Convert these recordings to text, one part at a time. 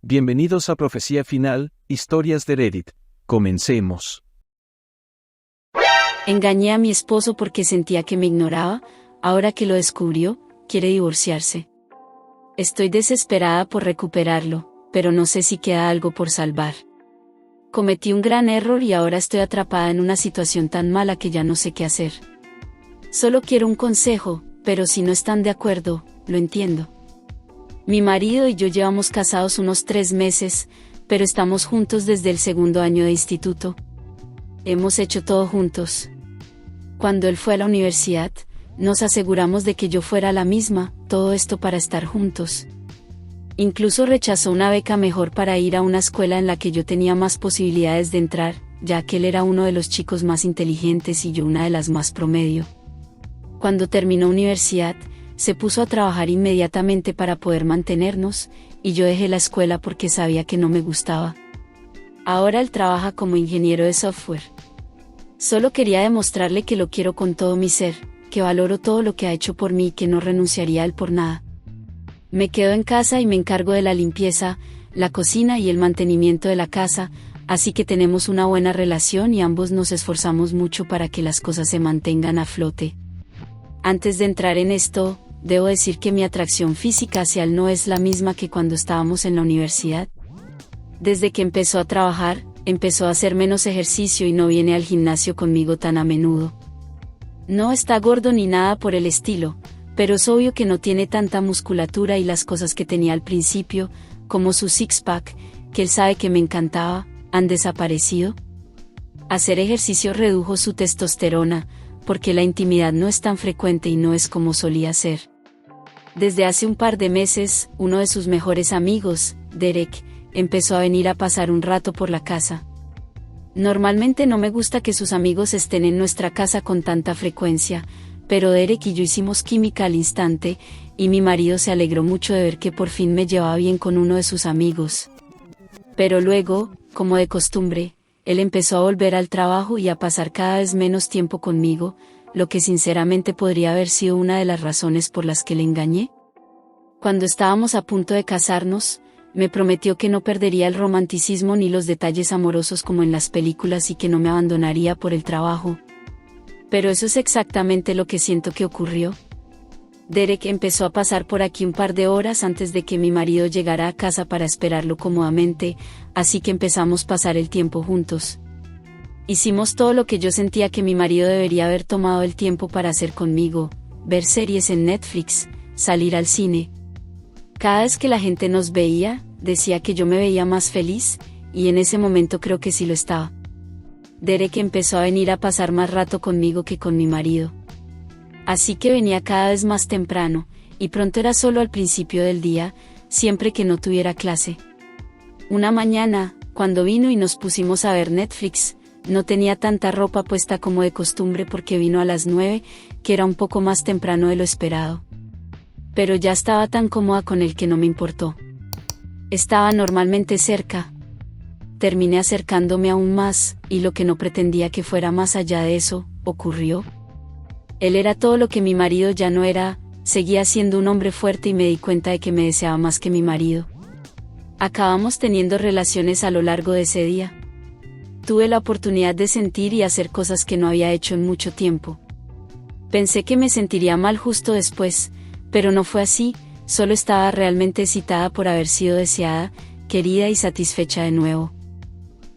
Bienvenidos a Profecía Final, Historias de Reddit. Comencemos. Engañé a mi esposo porque sentía que me ignoraba, ahora que lo descubrió, quiere divorciarse. Estoy desesperada por recuperarlo, pero no sé si queda algo por salvar. Cometí un gran error y ahora estoy atrapada en una situación tan mala que ya no sé qué hacer. Solo quiero un consejo, pero si no están de acuerdo, lo entiendo. Mi marido y yo llevamos casados unos 3 meses, pero estamos juntos desde el 2º año de instituto. Hemos hecho todo juntos. Cuando él fue a la universidad, nos aseguramos de que yo fuera la misma, todo esto para estar juntos. Incluso rechazó una beca mejor para ir a una escuela en la que yo tenía más posibilidades de entrar, ya que él era uno de los chicos más inteligentes y yo una de las más promedio. Cuando terminó universidad, se puso a trabajar inmediatamente para poder mantenernos, y yo dejé la escuela porque sabía que no me gustaba. Ahora él trabaja como ingeniero de software. Solo quería demostrarle que lo quiero con todo mi ser, que valoro todo lo que ha hecho por mí y que no renunciaría a él por nada. Me quedo en casa y me encargo de la limpieza, la cocina y el mantenimiento de la casa, así que tenemos una buena relación y ambos nos esforzamos mucho para que las cosas se mantengan a flote. Antes de entrar en esto, debo decir que mi atracción física hacia él no es la misma que cuando estábamos en la universidad. Desde que empezó a trabajar, empezó a hacer menos ejercicio y no viene al gimnasio conmigo tan a menudo. No está gordo ni nada por el estilo, pero es obvio que no tiene tanta musculatura y las cosas que tenía al principio, como su six-pack, que él sabe que me encantaba, han desaparecido. Hacer ejercicio redujo su testosterona, porque la intimidad no es tan frecuente y no es como solía ser. Desde hace un par de meses, uno de sus mejores amigos, Derek, empezó a venir a pasar un rato por la casa. Normalmente no me gusta que sus amigos estén en nuestra casa con tanta frecuencia, pero Derek y yo hicimos química al instante, y mi marido se alegró mucho de ver que por fin me llevaba bien con uno de sus amigos. Pero luego, como de costumbre, él empezó a volver al trabajo y a pasar cada vez menos tiempo conmigo, lo que sinceramente podría haber sido una de las razones por las que le engañé. Cuando estábamos a punto de casarnos, me prometió que no perdería el romanticismo ni los detalles amorosos como en las películas y que no me abandonaría por el trabajo. Pero eso es exactamente lo que siento que ocurrió. Derek empezó a pasar por aquí un par de horas antes de que mi marido llegara a casa para esperarlo cómodamente, así que empezamos a pasar el tiempo juntos. Hicimos todo lo que yo sentía que mi marido debería haber tomado el tiempo para hacer conmigo: ver series en Netflix, salir al cine. Cada vez que la gente nos veía, decía que yo me veía más feliz, y en ese momento creo que sí lo estaba. Derek empezó a venir a pasar más rato conmigo que con mi marido. Así que venía cada vez más temprano, y pronto era solo al principio del día, siempre que no tuviera clase. Una mañana, cuando vino y nos pusimos a ver Netflix, no tenía tanta ropa puesta como de costumbre porque vino a las 9, que era un poco más temprano de lo esperado. Pero ya estaba tan cómoda con él que no me importó. Estaba normalmente cerca. Terminé acercándome aún más, y lo que no pretendía que fuera más allá de eso, ocurrió. Él era todo lo que mi marido ya no era, seguía siendo un hombre fuerte y me di cuenta de que me deseaba más que mi marido. Acabamos teniendo relaciones a lo largo de ese día. Tuve la oportunidad de sentir y hacer cosas que no había hecho en mucho tiempo. Pensé que me sentiría mal justo después, pero no fue así, solo estaba realmente excitada por haber sido deseada, querida y satisfecha de nuevo.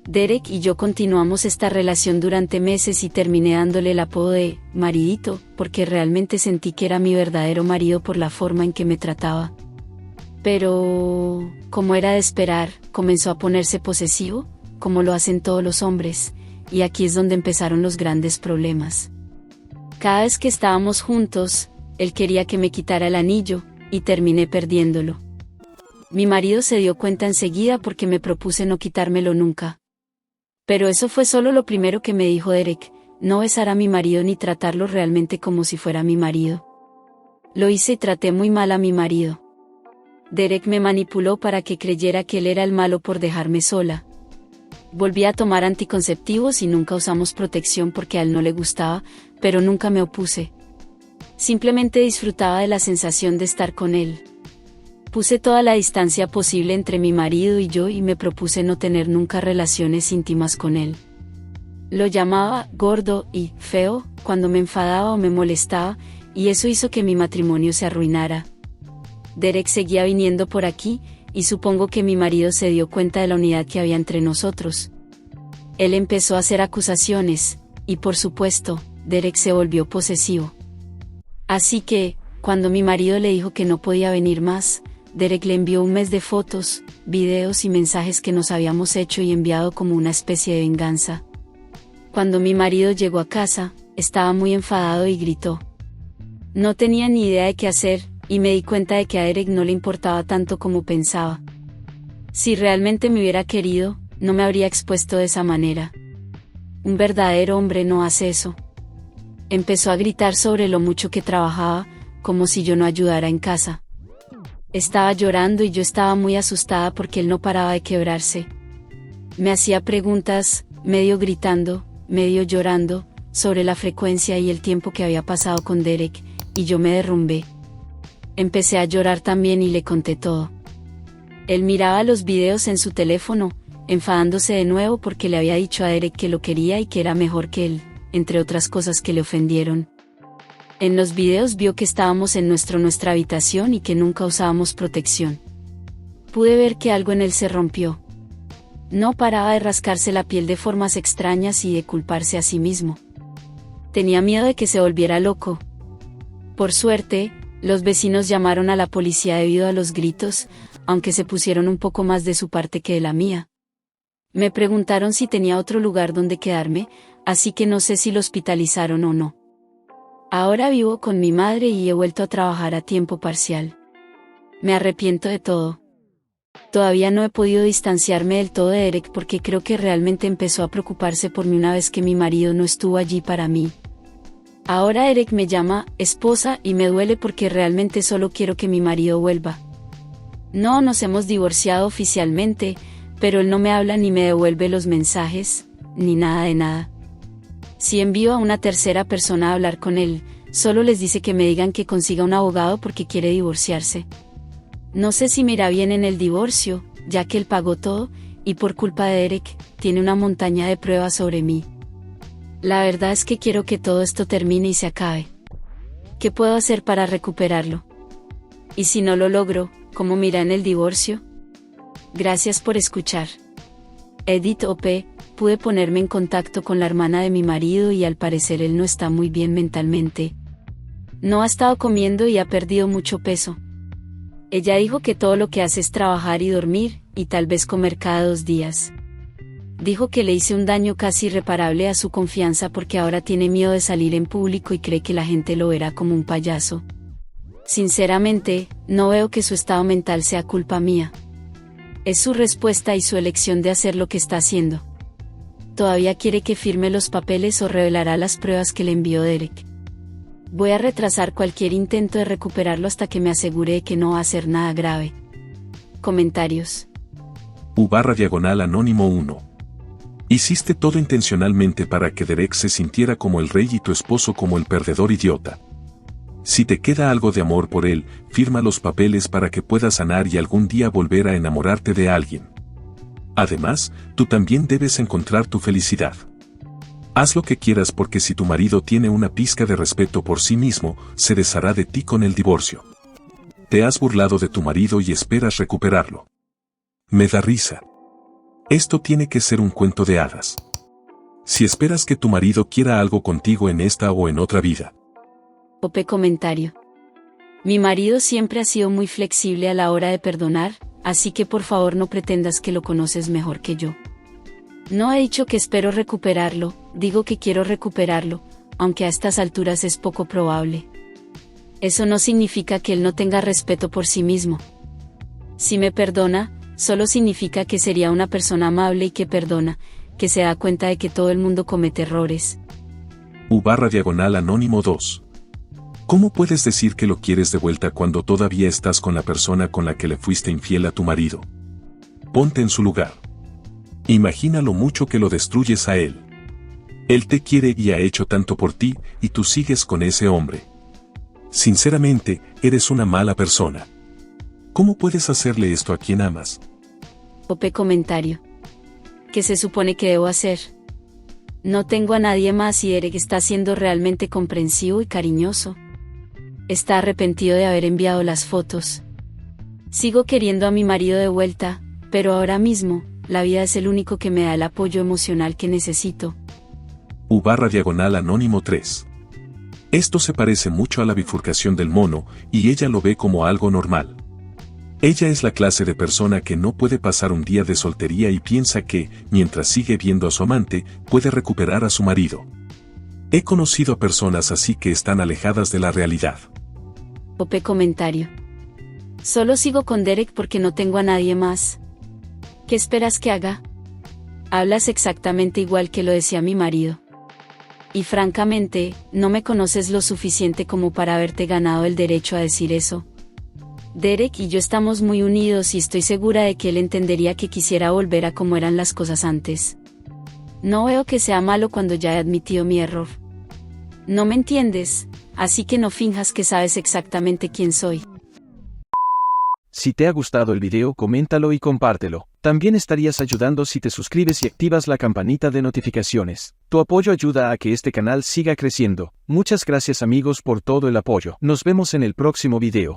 Derek y yo continuamos esta relación durante meses y terminé dándole el apodo de maridito, porque realmente sentí que era mi verdadero marido por la forma en que me trataba. Pero, como era de esperar, comenzó a ponerse posesivo, como lo hacen todos los hombres, y aquí es donde empezaron los grandes problemas. Cada vez que estábamos juntos, él quería que me quitara el anillo, y terminé perdiéndolo. Mi marido se dio cuenta enseguida porque me propuse no quitármelo nunca. Pero eso fue solo lo primero que me dijo Derek: no besar a mi marido ni tratarlo realmente como si fuera mi marido. Lo hice y traté muy mal a mi marido. Derek me manipuló para que creyera que él era el malo por dejarme sola. Volví a tomar anticonceptivos y nunca usamos protección porque a él no le gustaba, pero nunca me opuse. Simplemente disfrutaba de la sensación de estar con él. Puse toda la distancia posible entre mi marido y yo y me propuse no tener nunca relaciones íntimas con él. Lo llamaba gordo y feo cuando me enfadaba o me molestaba, y eso hizo que mi matrimonio se arruinara. Derek seguía viniendo por aquí, y supongo que mi marido se dio cuenta de la unidad que había entre nosotros. Él empezó a hacer acusaciones, y por supuesto, Derek se volvió posesivo. Así que, cuando mi marido le dijo que no podía venir más, Derek le envió un mes de fotos, videos y mensajes que nos habíamos hecho y enviado como una especie de venganza. Cuando mi marido llegó a casa, estaba muy enfadado y gritó. No tenía ni idea de qué hacer, y me di cuenta de que a Derek no le importaba tanto como pensaba. Si realmente me hubiera querido, no me habría expuesto de esa manera. Un verdadero hombre no hace eso. Empezó a gritar sobre lo mucho que trabajaba, como si yo no ayudara en casa. Estaba llorando y yo estaba muy asustada porque él no paraba de quebrarse. Me hacía preguntas, medio gritando, medio llorando, sobre la frecuencia y el tiempo que había pasado con Derek, y yo me derrumbé. Empecé a llorar también y le conté todo. Él miraba los videos en su teléfono, enfadándose de nuevo porque le había dicho a Derek que lo quería y que era mejor que él, entre otras cosas que le ofendieron. En los videos vio que estábamos en nuestra habitación y que nunca usábamos protección. Pude ver que algo en él se rompió. No paraba de rascarse la piel de formas extrañas y de culparse a sí mismo. Tenía miedo de que se volviera loco. Por suerte, los vecinos llamaron a la policía debido a los gritos, aunque se pusieron un poco más de su parte que de la mía. Me preguntaron si tenía otro lugar donde quedarme, así que no sé si lo hospitalizaron o no. Ahora vivo con mi madre y he vuelto a trabajar a tiempo parcial. Me arrepiento de todo. Todavía no he podido distanciarme del todo de Derek porque creo que realmente empezó a preocuparse por mí una vez que mi marido no estuvo allí para mí. Ahora Derek me llama esposa y me duele porque realmente solo quiero que mi marido vuelva. No nos hemos divorciado oficialmente, pero él no me habla ni me devuelve los mensajes, ni nada de nada. Si envío a una tercera persona a hablar con él, solo les dice que me digan que consiga un abogado porque quiere divorciarse. No sé si me irá bien en el divorcio, ya que él pagó todo, y por culpa de Derek, tiene una montaña de pruebas sobre mí. La verdad es que quiero que todo esto termine y se acabe. ¿Qué puedo hacer para recuperarlo? Y si no lo logro, ¿cómo me irá en el divorcio? Gracias por escuchar. Edith OP. Pude ponerme en contacto con la hermana de mi marido y al parecer él no está muy bien mentalmente. No ha estado comiendo y ha perdido mucho peso. Ella dijo que todo lo que hace es trabajar y dormir, y tal vez comer cada 2 días. Dijo que le hice un daño casi irreparable a su confianza porque ahora tiene miedo de salir en público y cree que la gente lo verá como un payaso. Sinceramente, no veo que su estado mental sea culpa mía. Es su respuesta y su elección de hacer lo que está haciendo. Todavía quiere que firme los papeles o revelará las pruebas que le envió Derek. Voy a retrasar cualquier intento de recuperarlo hasta que me asegure de que no va a hacer nada grave. Comentarios. U/Anónimo 1. Hiciste todo intencionalmente para que Derek se sintiera como el rey y tu esposo como el perdedor idiota. Si te queda algo de amor por él, firma los papeles para que puedas sanar y algún día volver a enamorarte de alguien. Además, tú también debes encontrar tu felicidad. Haz lo que quieras porque si tu marido tiene una pizca de respeto por sí mismo, se deshará de ti con el divorcio. Te has burlado de tu marido y esperas recuperarlo. Me da risa. Esto tiene que ser un cuento de hadas. Si esperas que tu marido quiera algo contigo en esta o en otra vida. OP. Comentario. Mi marido siempre ha sido muy flexible a la hora de perdonar, así que por favor no pretendas que lo conoces mejor que yo. No he dicho que espero recuperarlo, digo que quiero recuperarlo, aunque a estas alturas es poco probable. Eso no significa que él no tenga respeto por sí mismo. Si me perdona, solo significa que sería una persona amable y que perdona, que se da cuenta de que todo el mundo comete errores. U/Anónimo 2. ¿Cómo puedes decir que lo quieres de vuelta cuando todavía estás con la persona con la que le fuiste infiel a tu marido? Ponte en su lugar. Imagina lo mucho que lo destruyes a él. Él te quiere y ha hecho tanto por ti, y tú sigues con ese hombre. Sinceramente, eres una mala persona. ¿Cómo puedes hacerle esto a quien amas? OP comentario. ¿Qué se supone que debo hacer? No tengo a nadie más y Derek está siendo realmente comprensivo y cariñoso. Está arrepentido de haber enviado las fotos. Sigo queriendo a mi marido de vuelta, pero ahora mismo, la vida es el único que me da el apoyo emocional que necesito. U/Anónimo 3. Esto se parece mucho a la bifurcación del mono, y ella lo ve como algo normal. Ella es la clase de persona que no puede pasar un día de soltería y piensa que, mientras sigue viendo a su amante, puede recuperar a su marido. He conocido a personas así que están alejadas de la realidad. OP comentario. Solo sigo con Derek porque no tengo a nadie más. ¿Qué esperas que haga? Hablas exactamente igual que lo decía mi marido. Y francamente, no me conoces lo suficiente como para haberte ganado el derecho a decir eso. Derek y yo estamos muy unidos y estoy segura de que él entendería que quisiera volver a como eran las cosas antes. No veo que sea malo cuando ya he admitido mi error. No me entiendes, así que no finjas que sabes exactamente quién soy. Si te ha gustado el video, coméntalo y compártelo. También estarías ayudando si te suscribes y activas la campanita de notificaciones. Tu apoyo ayuda a que este canal siga creciendo. Muchas gracias amigos por todo el apoyo. Nos vemos en el próximo video.